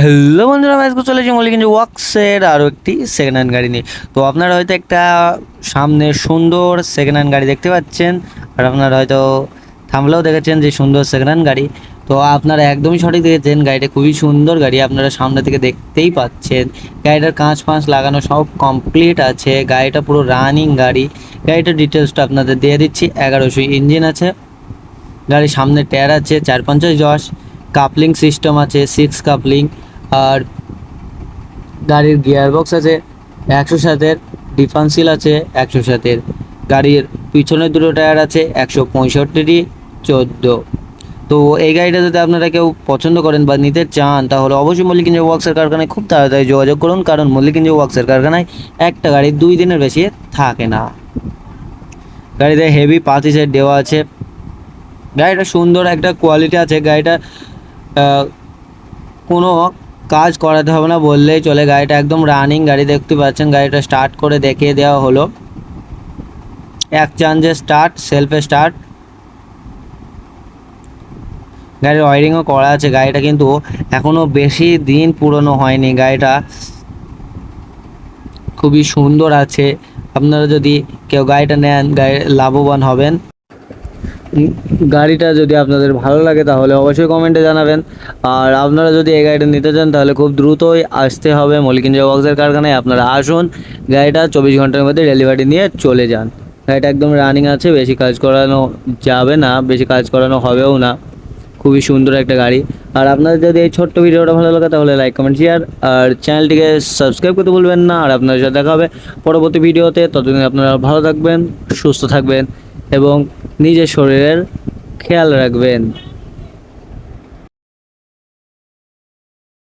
Hello বন্ধুরা, আমি আজকে চলে যাই কিন্তু ওয়াক্সের আরও একটি সেকেন্ড হ্যান্ড গাড়ি নিয়ে। তো আপনারা হয়তো একটা সামনে সুন্দর সেকেন্ড হ্যান্ড গাড়ি দেখতে পাচ্ছেন, আর আপনারা হয়তো থামলেও দেখেছেন যে সুন্দর সেকেন্ড হ্যান্ড গাড়ি। তো আপনারা একদমই সঠিক দেখেছেন, গাড়িটা খুবই সুন্দর গাড়ি, আপনারা সামনে থেকে দেখতেই পাচ্ছেন। গাড়িটার কাঁচ ফাঁচ লাগানো সব কমপ্লিট আছে, গাড়িটা পুরো রানিং গাড়ি। গাড়িটার ডিটেলসটা আপনাদের দিয়ে দিচ্ছি। 1100 ইঞ্জিন আছে, গাড়ির সামনে টায়ার আছে 450-10, কাপলিং সিস্টেম আছে 6 কাপলিং, আর গাড়ির গিয়ার বক্স আছে 107-এর, ডিফারেন্সিয়াল আছে 107-এর, গাড়ির পিছনের দুটো টায়ার আছে 165 14। তো এই গাড়িটা যদি আপনারা কেউ পছন্দ করেন বা নিতে চান, তাহলে অবশ্যই মল্লিক ইঞ্জিন ওয়ার্কসের কারখানায় খুব তাড়াতাড়ি যোগাযোগ করুন, কারণ মল্লিক ইঞ্জিন ওয়ার্কসের কারখানায় একটা গাড়ি 2 দিনের বেশি থাকে না। গাড়িতে হেভি পাতি সেট দেওয়া আছে, গাড়িটা সুন্দর একটা কোয়ালিটি আছে। গাড়িটা কোনো কাজ করাতে হবে না বললেই চলে, গাড়িটা একদম রানিং গাড়ি। দেখতে পাচ্ছেন গাড়িটা স্টার্ট করে দেখিয়ে দেওয়া হলো, এক চান্সে স্টার্ট, সেলফে স্টার্ট। গাড়ির ওয়ারিংও করা আছে, গাড়িটা কিন্তু এখনও বেশি দিন পুরনো হয়নি, গাড়িটা খুবই সুন্দর আছে। আপনারা যদি কেউ গাড়িটা নেন, গাড়ি লাভবান হবেন। গাড়িটা যদি আপনাদের ভালো লাগে তাহলে অবশ্যই কমেন্টে জানাবেন। আর আপনারা যদি এই গাড়িটা নিতে চান তাহলে খুব দ্রুতই আসতে হবে মল্লিক ইঞ্জিন ওয়ার্কসের কারখানায়। আপনারা আসুন, গাড়িটা 24 ঘন্টার মধ্যে ডেলিভারি নিয়ে চলে যান। গাড়িটা একদম রানিং আছে, বেশি কাজ করানো যাবে না, বেশি কাজ করানো হবেও না। খুবই সুন্দর একটা গাড়ি। আর আপনাদের যদি এই ছোট্ট ভিডিওটা ভালো লাগে তাহলে লাইক কমেন্ট শেয়ার আর চ্যানেলটিকে সাবস্ক্রাইব করতে ভুলবেন না। আর আপনাদের সাথে দেখা হবে পরবর্তী ভিডিওতে। ততদিন আপনারা ভালো থাকবেন, সুস্থ থাকবেন এবং নিজের শরীরের খেয়াল রাখবেন।